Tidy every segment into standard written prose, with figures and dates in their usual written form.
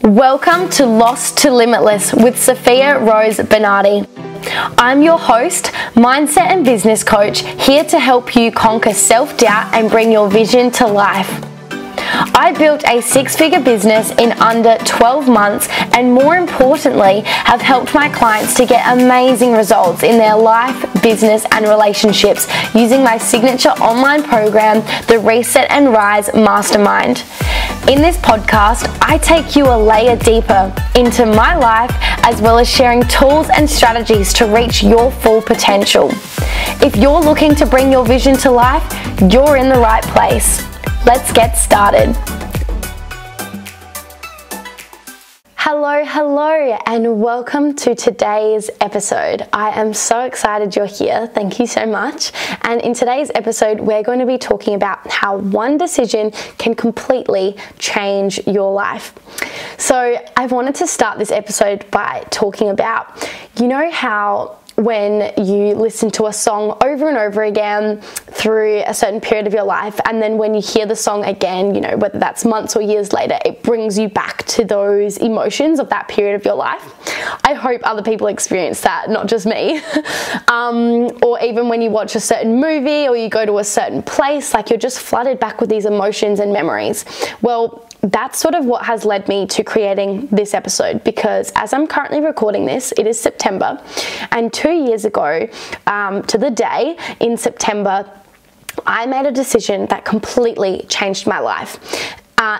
Welcome to Lost to Limitless with Sofia Rose Bernardi. I'm your host, mindset and business coach, here to help you conquer self-doubt and bring your vision to life. I built a six-figure business in under 12 months and more importantly, have helped my clients to get amazing results in their life, business and relationships using my signature online program, the Reset and Rise Mastermind. In this podcast, I take you a layer deeper into my life as well as sharing tools and strategies to reach your full potential. If you're looking to bring your vision to life, you're in the right place. Let's get started. Hello, and welcome to today's episode. I am so excited you're here. Thank you so much. And in today's episode, we're going to be talking about how one decision can completely change your life. So I wanted to start this episode by talking about, you know how when you listen to a song over and over again through a certain period of your life, and then when you hear the song again, you know, whether that's months or years later, it brings you back to those emotions of that period of your life. I hope other people experience that, not just me. Or even when you watch a certain movie or you go to a certain place, like you're just flooded back with these emotions and memories. Well, that's sort of what has led me to creating this episode, because as I'm currently recording this, it is September, and 2 years ago to the day in September, I made a decision that completely changed my life.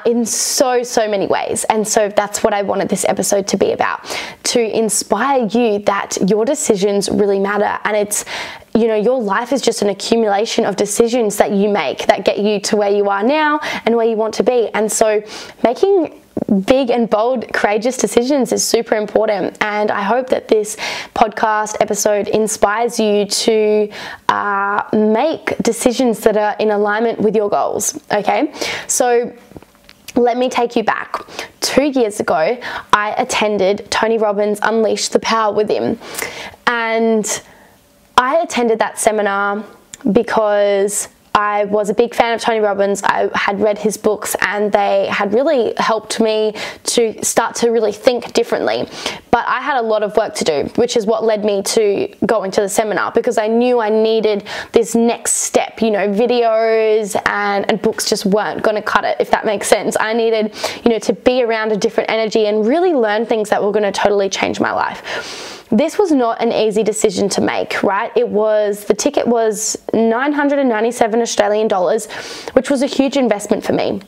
In so many ways. And so that's what I wanted this episode to be about, to inspire you that your decisions really matter. And it's, you know, your life is just an accumulation of decisions that you make that get you to where you are now and where you want to be. And so making big and bold, courageous decisions is super important. And I hope that this podcast episode inspires you to make decisions that are in alignment with your goals. Okay. So let me take you back. 2 years ago, I attended Tony Robbins Unleash the Power Within. And I attended that seminar because I was a big fan of Tony Robbins. I had read his books and they had really helped me to start to really think differently. But I had a lot of work to do, which is what led me to going to the seminar, because I knew I needed this next step. You know, videos and books just weren't going to cut it, if that makes sense. I needed, you know, to be around a different energy and really learn things that were going to totally change my life. This was not an easy decision to make, right? The ticket was 997 Australian dollars, which was a huge investment for me.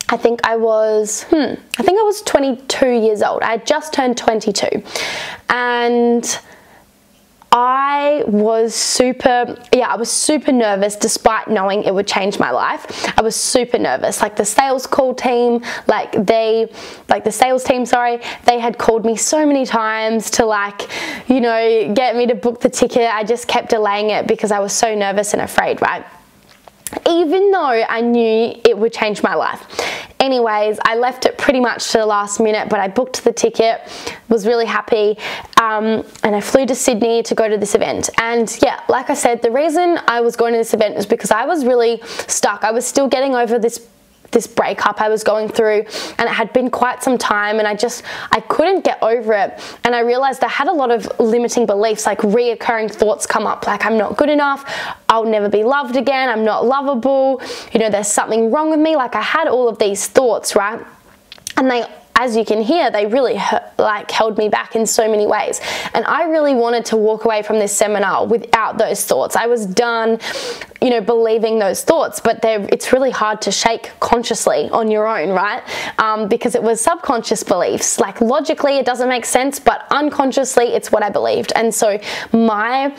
I think I was 22 years old. I had just turned 22. And I was super nervous despite knowing it would change my life. I was super nervous. Like the sales team, they had called me so many times to get me to book the ticket. I just kept delaying it because I was so nervous and afraid, right? Even though I knew it would change my life. Anyways, I left it pretty much to the last minute, but I booked the ticket, was really happy, and I flew to Sydney to go to this event. And yeah, like I said, the reason I was going to this event is because I was really stuck. I was still getting over this breakup I was going through, and it had been quite some time, and I couldn't get over it. And I realized I had a lot of limiting beliefs, like reoccurring thoughts come up, like I'm not good enough, I'll never be loved again, I'm not lovable, you know, there's something wrong with me. Like I had all of these thoughts, right? And as you can hear, they really held me back in so many ways. And I really wanted to walk away from this seminar without those thoughts. I was done, you know, believing those thoughts, but it's really hard to shake consciously on your own, right? Because it was subconscious beliefs. Like logically, it doesn't make sense, but unconsciously, it's what I believed. And so my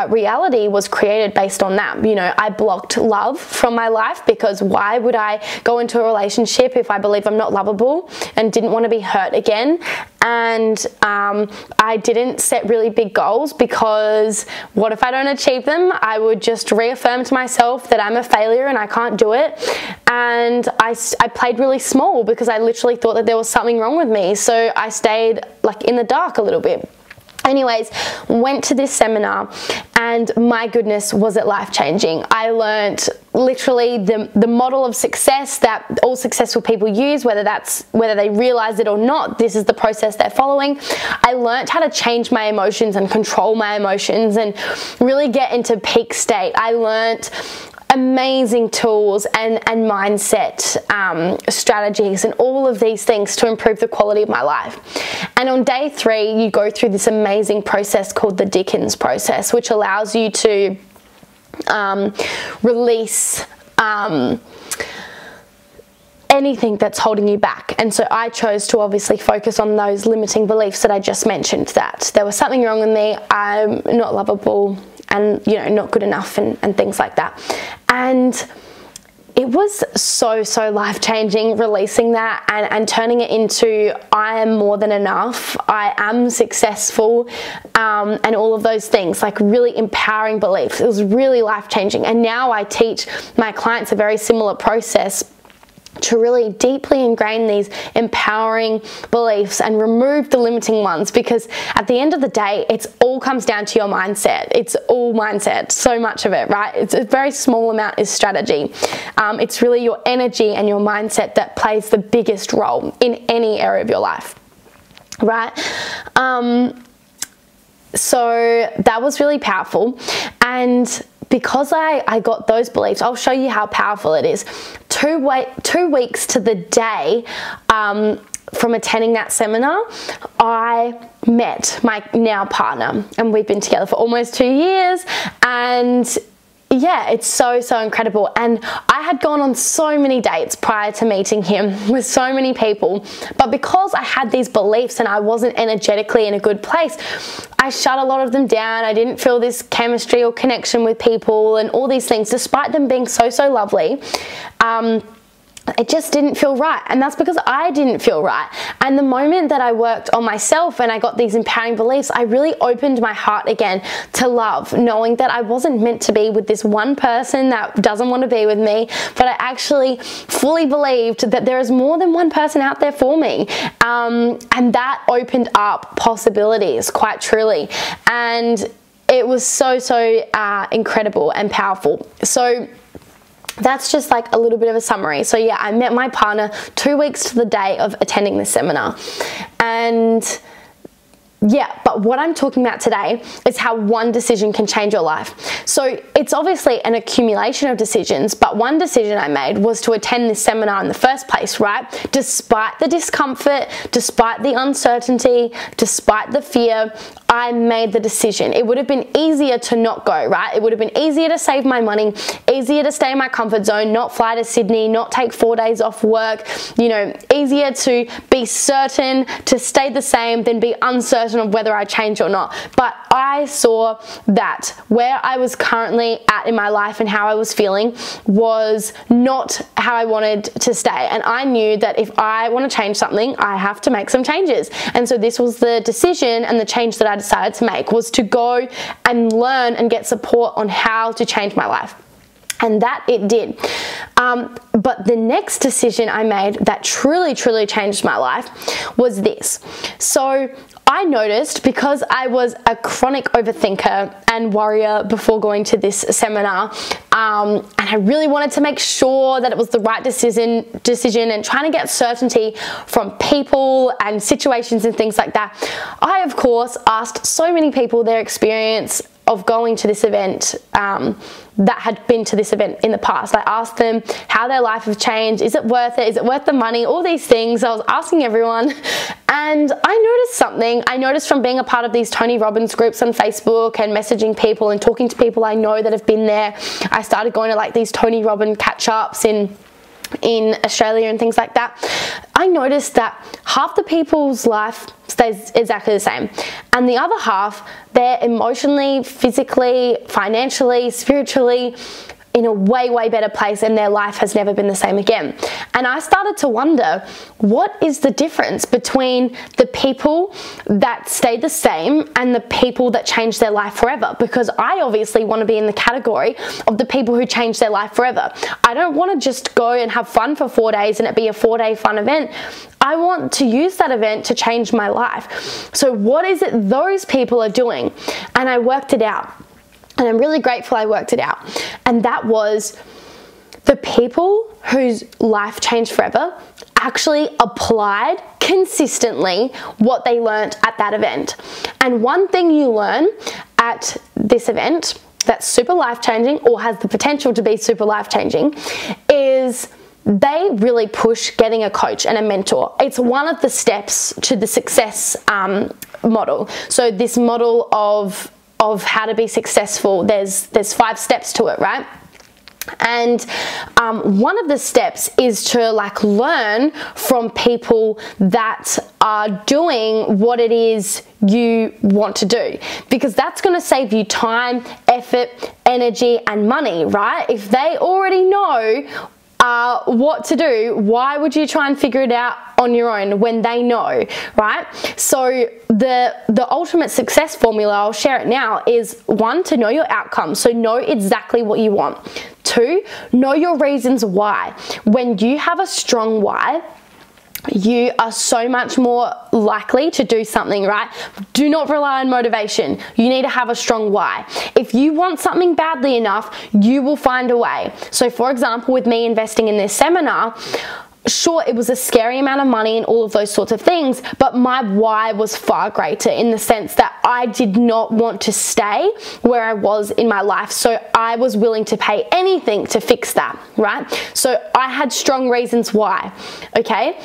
reality was created based on that. You know, I blocked love from my life, because why would I go into a relationship if I believe I'm not lovable and didn't want to be hurt again? And I didn't set really big goals, because what if I don't achieve them? I would just reaffirm to myself that I'm a failure and I can't do it. And I played really small because I literally thought that there was something wrong with me. So I stayed in the dark a little bit. Anyways, went to this seminar, and my goodness, was it life-changing. I learned literally the model of success that all successful people use, whether they realize it or not. This is the process they're following. I learned how to change my emotions and control my emotions and really get into peak state. I learned amazing tools and mindset strategies and all of these things to improve the quality of my life. And on day 3, you go through this amazing process called the Theickens process, which allows you to release anything that's holding you back. And so I chose to obviously focus on those limiting beliefs that I just mentioned, that there was something wrong with me, I'm not lovable, and not good enough, and things like that. And it was so life-changing, releasing that and turning it into I am more than enough, I am successful, and all of those things, like really empowering beliefs. It was really life-changing. And now I teach my clients a very similar process to really deeply ingrain these empowering beliefs and remove the limiting ones, because at the end of the day, it all comes down to your mindset. It's all mindset, so much of it, right? It's a very small amount is strategy. It's really your energy and your mindset that plays the biggest role in any area of your life, right? So that was really powerful. And because I got those beliefs, I'll show you how powerful it is. 2 weeks to the day from attending that seminar, I met my now partner, and we've been together for almost 2 years. And yeah, it's so incredible. And I had gone on so many dates prior to meeting him with so many people, but because I had these beliefs and I wasn't energetically in a good place, I shut a lot of them down. I didn't feel this chemistry or connection with people and all these things, despite them being so lovely. It just didn't feel right, and that's because I didn't feel right. And the moment that I worked on myself and I got these empowering beliefs, I really opened my heart again to love, knowing that I wasn't meant to be with this one person that doesn't want to be with me, but I actually fully believed that there is more than one person out there for me. And that opened up possibilities, quite truly. And it was so incredible and powerful. So that's just like a little bit of a summary. So yeah, I met my partner 2 weeks to the day of attending this seminar. And yeah, but what I'm talking about today is how one decision can change your life. So it's obviously an accumulation of decisions, but one decision I made was to attend this seminar in the first place, right? Despite the discomfort, despite the uncertainty, despite the fear, I made the decision. It would have been easier to not go, right? It would have been easier to save my money, easier to stay in my comfort zone, not fly to Sydney, not take 4 days off work, easier to be certain to stay the same than be uncertain of whether I change or not. But I saw that where I was currently at in my life and how I was feeling was not how I wanted to stay. And I knew that if I want to change something, I have to make some changes. And so this was the decision and the change that I decided to make, was to go and learn and get support on how to change my life. And that it did. But the next decision I made that truly changed my life was this. So I noticed, because I was a chronic overthinker and worrier before going to this seminar, and I really wanted to make sure that it was the right decision and trying to get certainty from people and situations and things like that. I, of course, asked so many people their experience of going to this event, that had been to this event in the past. I asked them how their life has changed. Is it worth it? Is it worth the money? All these things. I was asking everyone, and I noticed something. I noticed from being a part of these Tony Robbins groups on Facebook and messaging people and talking to people I know that have been there. I started going to like these Tony Robbins catch-ups in Australia and things like that. I noticed that half the people's life stays exactly the same, and the other half, they're emotionally, physically, financially, spiritually in a way better place, and their life has never been the same again. And I started to wonder, what is the difference between the people that stay the same and the people that change their life forever? Because I obviously want to be in the category of the people who change their life forever. I don't want to just go and have fun for 4 days and it be a 4-day fun event. I want to use that event to change my life. So what is it those people are doing? And I worked it out. And I'm really grateful I worked it out. And that was the people whose life changed forever actually applied consistently what they learned at that event. And one thing you learn at this event that's super life-changing, or has the potential to be super life-changing, is they really push getting a coach and a mentor. It's one of the steps to the success model. So this model of how to be successful, there's 5 steps to it, right? And one of the steps is to learn from people that are doing what it is you want to do, because that's going to save you time, effort, energy, and money, right? If they already know what to do, why would you try and figure it out on your own when they know, right? So the ultimate success formula, I'll share it now, is 1, to know your outcome. So know exactly what you want. 2, know your reasons why. When you have a strong why, you are so much more likely to do something, right? Do not rely on motivation. You need to have a strong why. If you want something badly enough, you will find a way. So for example, with me investing in this seminar, sure, it was a scary amount of money and all of those sorts of things, but my why was far greater, in the sense that I did not want to stay where I was in my life. So I was willing to pay anything to fix that, right? So I had strong reasons why, okay?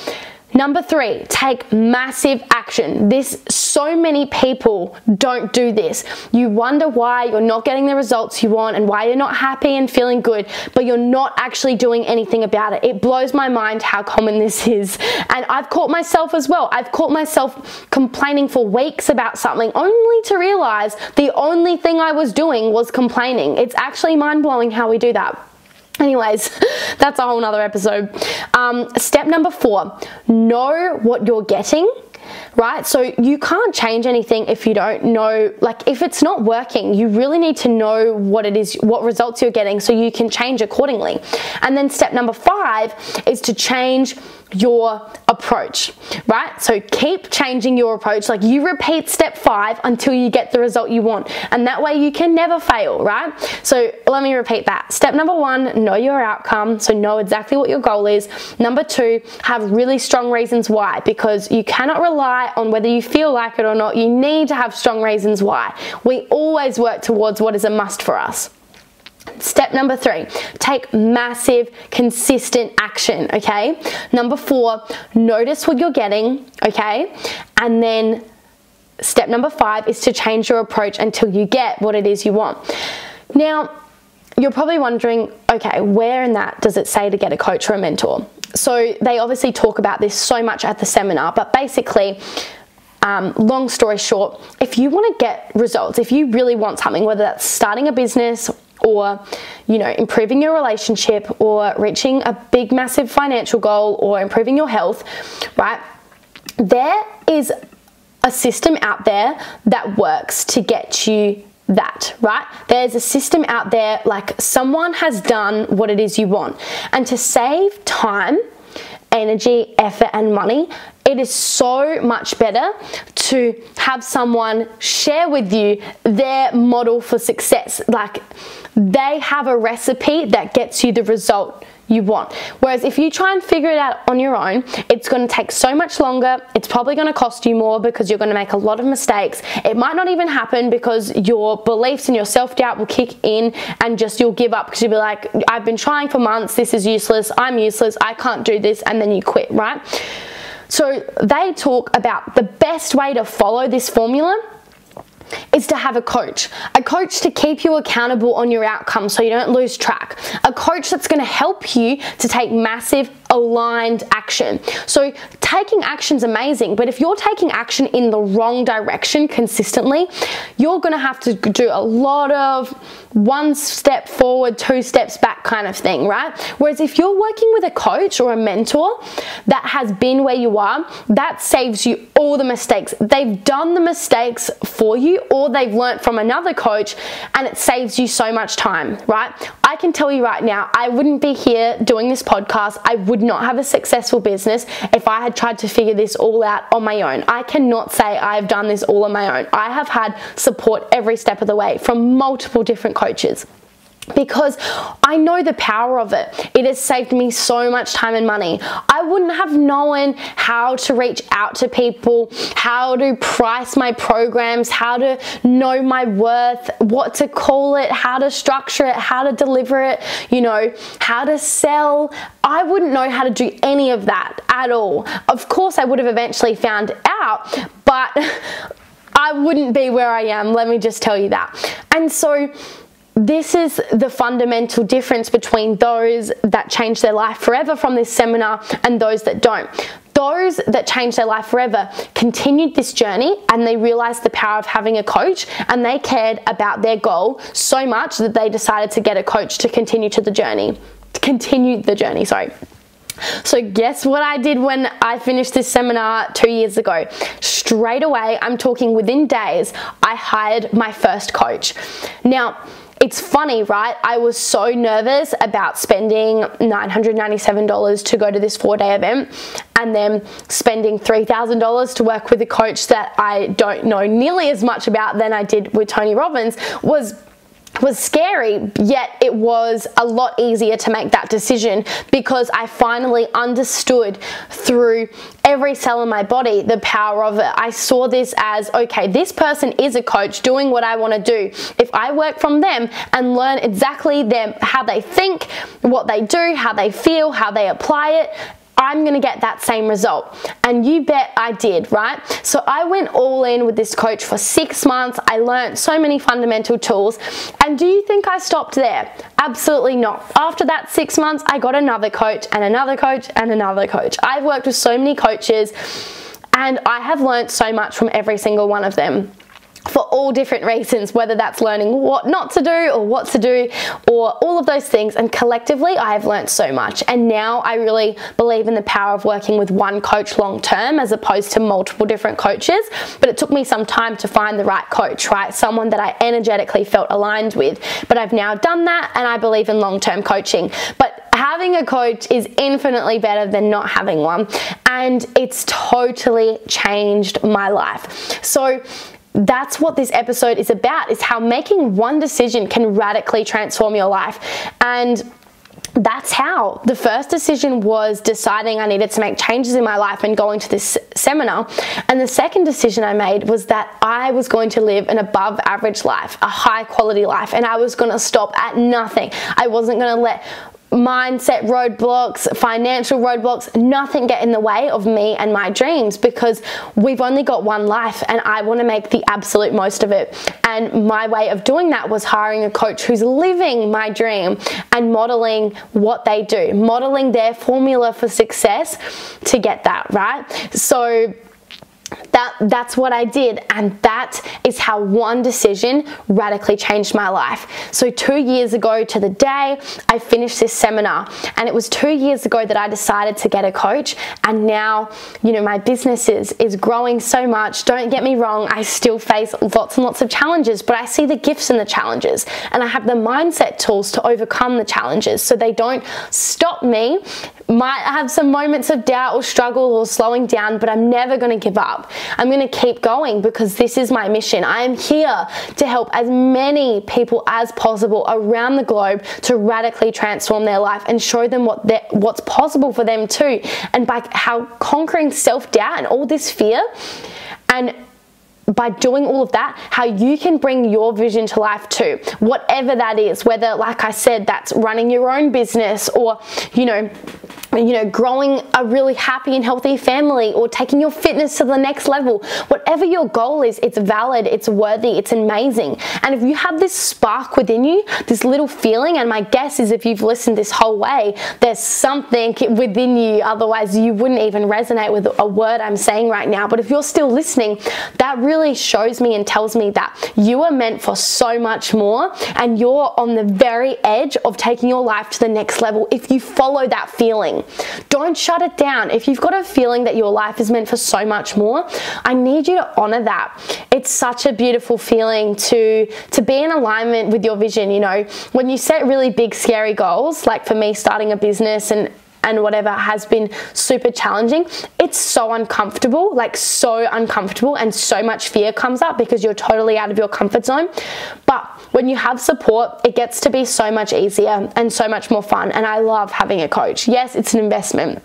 Number 3, take massive action. So many people don't do this. You wonder why you're not getting the results you want and why you're not happy and feeling good, but you're not actually doing anything about it. It blows my mind how common this is. And I've caught myself as well. I've caught myself complaining for weeks about something, only to realize the only thing I was doing was complaining. It's actually mind-blowing how we do that. Anyways, that's a whole nother episode. Step number 4, know what you're getting, right? So you can't change anything if you don't know, if it's not working, you really need to know what it is, what results you're getting, so you can change accordingly. And then step number 5 is to change your approach, right? So keep changing your approach. You repeat step 5 until you get the result you want, and that way you can never fail, right? So let me repeat that. Step number 1, know your outcome, so know exactly what your goal is. Number 2, have really strong reasons why, because you cannot rely on whether you feel like it or not. You need to have strong reasons why. We always work towards what is a must for us. Step number 3, take massive, consistent action, okay? Number 4, notice what you're getting, okay? And then step number 5 is to change your approach until you get what it is you want. Now, you're probably wondering, okay, where in that does it say to get a coach or a mentor? So they obviously talk about this so much at the seminar, but basically, long story short, if you want to get results, if you really want something, whether that's starting a business or, improving your relationship, or reaching a big, massive financial goal, or improving your health, right? There is a system out there that works to get you that, right? There's a system out there, someone has done what it is you want. And to save time, energy, effort, and money, it is so much better to have someone share with you their model for success. They have a recipe that gets you the result you want. Whereas if you try and figure it out on your own, it's going to take so much longer. It's probably going to cost you more, because you're going to make a lot of mistakes. It might not even happen, because your beliefs and your self-doubt will kick in, and you'll give up, because you'll be like, I've been trying for months, this is useless, I'm useless, I can't do this, and then you quit, right? So they talk about the best way to follow this formula is to have a coach to keep you accountable on your outcome so you don't lose track, a coach that's going to help you to take massive aligned action. So taking action is amazing, but if you're taking action in the wrong direction consistently, you're going to have to do a lot of 1 step forward, 2 steps back kind of thing, right? Whereas if you're working with a coach or a mentor that has been where you are, that saves you all the mistakes. They've done the mistakes for you, or they've learned from another coach, and it saves you so much time, right? I can tell you right now, I wouldn't be here doing this podcast. I would not have a successful business if I had tried to figure this all out on my own. I cannot say I've done this all on my own. I have had support every step of the way from multiple different coaches. because I know the power of it. It has saved me so much time and money. I wouldn't have known how to reach out to people, how to price my programs, how to know my worth, what to call it, how to structure it, how to deliver it, you know, how to sell. I wouldn't know how to do any of that at all. Of course, I would have eventually found out, but I wouldn't be where I am, let me just tell you that. And so this is the fundamental difference between those that change their life forever from this seminar and those that don't. Those that changed their life forever continued this journey, and they realized the power of having a coach, and they cared about their goal so much that they decided to get a coach to continue the journey. So guess what I did when I finished this seminar 2 years ago? Straight away, I'm talking within days, I hired my first coach. Now, it's funny, right? I was so nervous about spending $997 to go to this 4-day event, and then spending $3,000 to work with a coach that I don't know nearly as much about than I did with Tony Robbins was scary, yet it was a lot easier to make that decision because I finally understood through every cell in my body the power of it. I saw this as, okay, this person is a coach doing what I want to do. If I work from them and learn exactly how they think, what they do, how they feel, how they apply it, I'm going to get that same result. And you bet I did, right? So I went all in with this coach for 6 months. I learned so many fundamental tools. And do you think I stopped there? Absolutely not. After that 6 months, I got another coach and another coach and another coach. I've worked with so many coaches, and I have learned so much from every single one of them, for all different reasons, whether that's learning what not to do or what to do or all of those things. And collectively, I have learned so much. And now I really believe in the power of working with one coach long term as opposed to multiple different coaches. But it took me some time to find the right coach, right? Someone that I energetically felt aligned with. But I've now done that, and I believe in long-term coaching. But having a coach is infinitely better than not having one. And it's totally changed my life. So that's what this episode is about, is how making one decision can radically transform your life. And that's how. The first decision was deciding I needed to make changes in my life and going to this seminar. And the second decision I made was that I was going to live an above average life, a high quality life, and I was going to stop at nothing. I wasn't going to let mindset roadblocks, financial roadblocks, nothing get in the way of me and my dreams, because we've only got one life and I want to make the absolute most of it. And my way of doing that was hiring a coach who's living my dream and modeling what they do, modeling their formula for success to get that, right? So that's what I did, and that is how one decision radically changed my life. So 2 years ago to the day, I finished this seminar, and it was 2 years ago that I decided to get a coach. And now, you know, my business is growing so much. Don't get me wrong, I still face lots and lots of challenges, but I see the gifts in the challenges, and I have the mindset tools to overcome the challenges so they don't stop me. Might have some moments of doubt or struggle or slowing down, but I'm never going to give up. I'm going to keep going because this is my mission. I am here to help as many people as possible around the globe to radically transform their life and show them what's possible for them too. And by how conquering self-doubt and all this fear, and by doing all of that, how you can bring your vision to life too, whatever that is, whether, like I said, that's running your own business, or, you know, growing a really happy and healthy family, or taking your fitness to the next level. Whatever your goal is, it's valid, it's worthy, it's amazing. And if you have this spark within you, this little feeling, and my guess is if you've listened this whole way, there's something within you, otherwise you wouldn't even resonate with a word I'm saying right now. But if you're still listening, that really shows me and tells me that you are meant for so much more, and you're on the very edge of taking your life to the next level if you follow that feeling. Don't shut it down. If you've got a feeling that your life is meant for so much more, I need you to honor that. It's such a beautiful feeling to be in alignment with your vision. You know, when you set really big, scary goals, like for me, starting a business and and whatever has been super challenging, it's so uncomfortable, like so uncomfortable, and so much fear comes up because you're totally out of your comfort zone. But when you have support, it gets to be so much easier and so much more fun. And I love having a coach. Yes, it's an investment.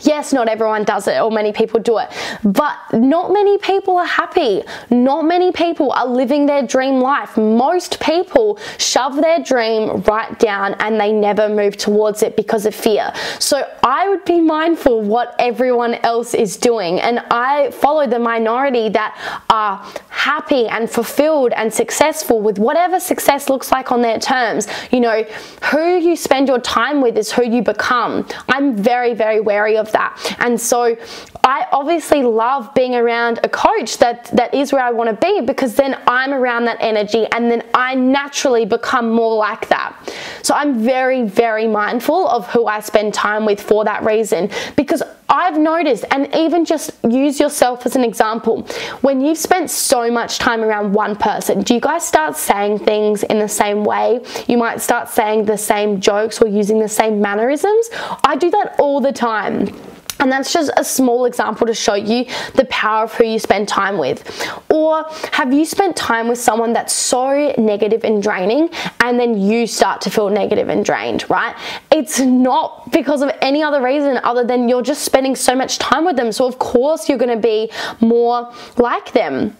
Yes, not everyone does it, or many people do it, but not many people are happy. Not many people are living their dream life. Most people shove their dream right down and they never move towards it because of fear. So I would be mindful what everyone else is doing, and I follow the minority that are happy and fulfilled and successful with whatever success looks like on their terms. You know, who you spend your time with is who you become. I'm very, very wary of that. And so I obviously love being around a coach that is where I want to be, because then I'm around that energy and then I naturally become more like that. So I'm very, very mindful of who I spend time with for that reason, because I've noticed, and even just use yourself as an example, when you've spent so much time around one person, do you guys start saying things in the same way? You might start saying the same jokes or using the same mannerisms. I do that all the time. And that's just a small example to show you the power of who you spend time with. Or have you spent time with someone that's so negative and draining, and then you start to feel negative and drained, right? It's not because of any other reason other than you're just spending so much time with them. So of course you're going to be more like them.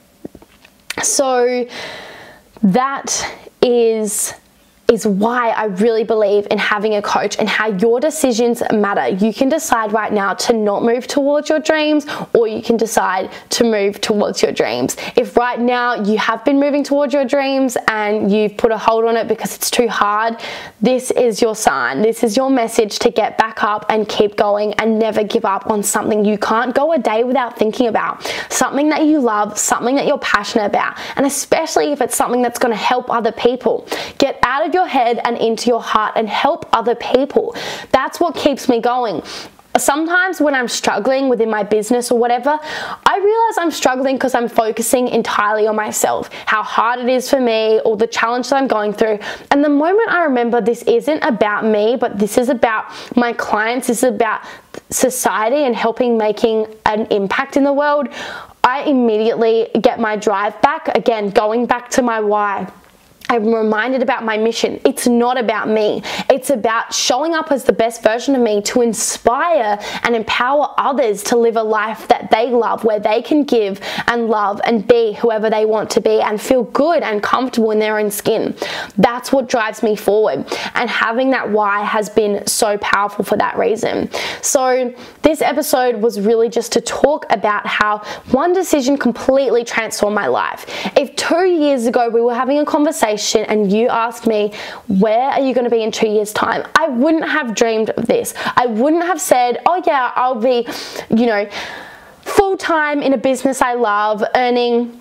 So that is why I really believe in having a coach and how your decisions matter. You can decide right now to not move towards your dreams, or you can decide to move towards your dreams. If right now you have been moving towards your dreams and you've put a hold on it because it's too hard, this is your sign. This is your message to get back up and keep going and never give up on something you can't go a day without thinking about. Something that you love, something that you're passionate about, and especially if it's something that's going to help other people. Get out of your head and into your heart and help other people. That's what keeps me going. Sometimes when I'm struggling within my business or whatever, I realize I'm struggling because I'm focusing entirely on myself, how hard it is for me, or the challenge that I'm going through. And the moment I remember this isn't about me, but this is about my clients, this is about society and making an impact in the world, I immediately get my drive back. Again, going back to my why. I'm reminded about my mission. It's not about me. It's about showing up as the best version of me to inspire and empower others to live a life that they love, where they can give and love and be whoever they want to be and feel good and comfortable in their own skin. That's what drives me forward. And having that why has been so powerful for that reason. So this episode was really just to talk about how one decision completely transformed my life. If 2 years ago we were having a conversation and you asked me, where are you going to be in 2 years' time? I wouldn't have dreamed of this. I wouldn't have said, oh yeah, I'll be, full-time in a business I love, earning,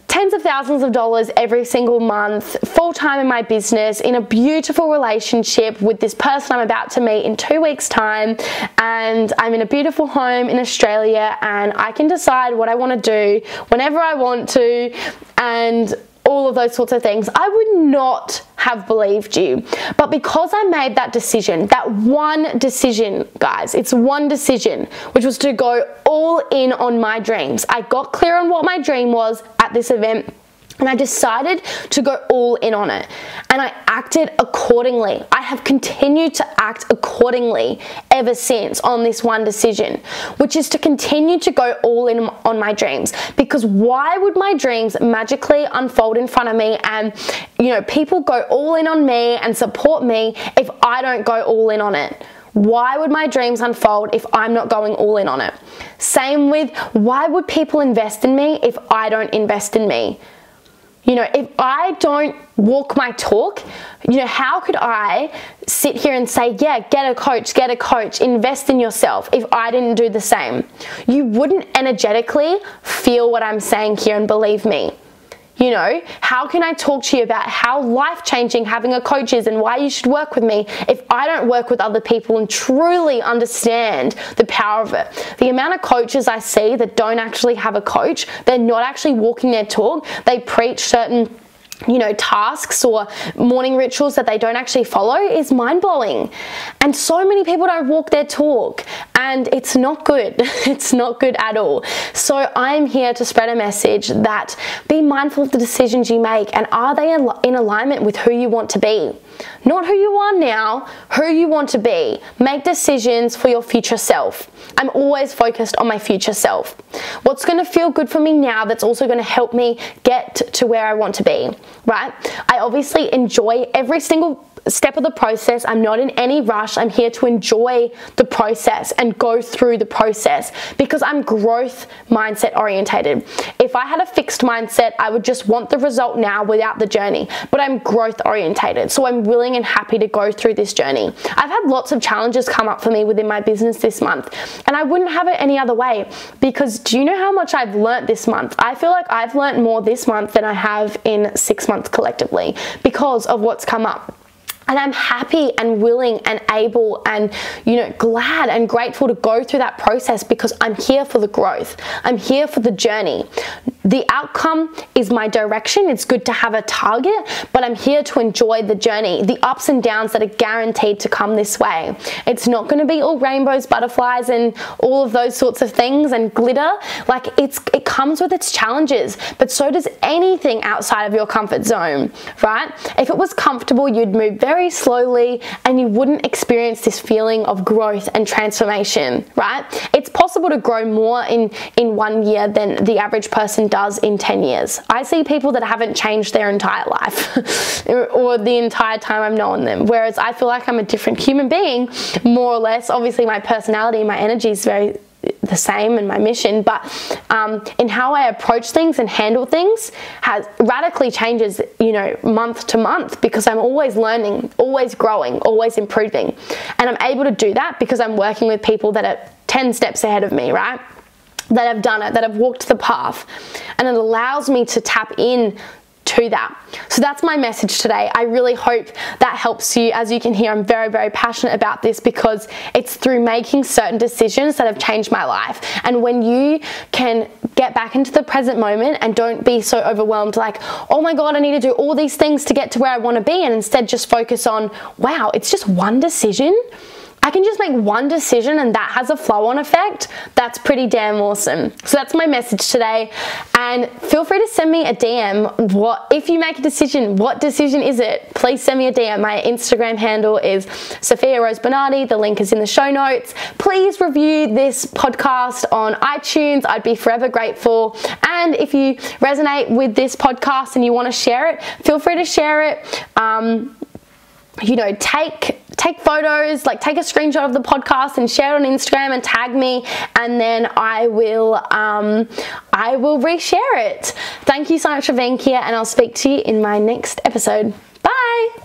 tens of thousands of dollars every single month, full-time in my business, in a beautiful relationship with this person I'm about to meet in 2 weeks' time, and I'm in a beautiful home in Australia, and I can decide what I want to do whenever I want to, and all of those sorts of things. I would not have believed you. But because I made that decision, that one decision, guys, it's one decision, which was to go all in on my dreams. I got clear on what my dream was at this event, and I decided to go all in on it. And I acted accordingly. I have continued to act accordingly ever since on this one decision, which is to continue to go all in on my dreams. Because why would my dreams magically unfold in front of me and, people go all in on me and support me if I don't go all in on it? Why would my dreams unfold if I'm not going all in on it? Same with, why would people invest in me if I don't invest in me? If I don't walk my talk, how could I sit here and say, yeah, get a coach, invest in yourself, if I didn't do the same? You wouldn't energetically feel what I'm saying here, and believe me. How can I talk to you about how life-changing having a coach is and why you should work with me if I don't work with other people and truly understand the power of it? The amount of coaches I see that don't actually have a coach, they're not actually walking their talk, they preach certain tasks or morning rituals that they don't actually follow is mind-blowing. And so many people don't walk their talk, and it's not good. It's not good at all. So I'm here to spread a message that be mindful of the decisions you make, and are they in alignment with who you want to be? Not who you are now, who you want to be. Make decisions for your future self. I'm always focused on my future self. What's going to feel good for me now that's also going to help me get to where I want to be, right? I obviously enjoy every single step of the process. I'm not in any rush. I'm here to enjoy the process and go through the process because I'm growth mindset orientated. If I had a fixed mindset, I would just want the result now without the journey, but I'm growth orientated. So I'm willing and happy to go through this journey. I've had lots of challenges come up for me within my business this month, and I wouldn't have it any other way, because do you know how much I've learned this month? I feel like I've learned more this month than I have in 6 months collectively because of what's come up. And I'm happy and willing and able and, glad and grateful to go through that process because I'm here for the growth. I'm here for the journey. The outcome is my direction. It's good to have a target, but I'm here to enjoy the journey, the ups and downs that are guaranteed to come this way. It's not going to be all rainbows, butterflies, and all of those sorts of things and glitter. Like it comes with its challenges, but so does anything outside of your comfort zone, right? If it was comfortable, you'd move very slowly and you wouldn't experience this feeling of growth and transformation, right? It's possible to grow more in 1 year than the average person does in 10 years. I see people that haven't changed their entire life or the entire time I've known them, whereas I feel like I'm a different human being, more or less. Obviously my personality, my energy is very the same, and my mission, but in how I approach things and handle things has radically changes, month to month, because I'm always learning, always growing, always improving. And I'm able to do that because I'm working with people that are 10 steps ahead of me, right? That have done it, that have walked the path, and it allows me to tap in to that. So that's my message today. I really hope that helps you. As you can hear, I'm very, very passionate about this because it's through making certain decisions that have changed my life. And when you can get back into the present moment and don't be so overwhelmed like, oh my God, I need to do all these things to get to where I want to be, and instead just focus on, wow, it's just one decision. I can just make one decision and that has a flow-on effect. That's pretty damn awesome. So that's my message today. And feel free to send me a DM. If you make a decision, what decision is it? Please send me a DM. My Instagram handle is Sofia Rose Bernardi. The link is in the show notes. Please review this podcast on iTunes. I'd be forever grateful. And if you resonate with this podcast and you want to share it, feel free to share it. Take photos, like take a screenshot of the podcast and share it on Instagram and tag me, and then I will reshare it. Thank you so much for being here, and I'll speak to you in my next episode. Bye.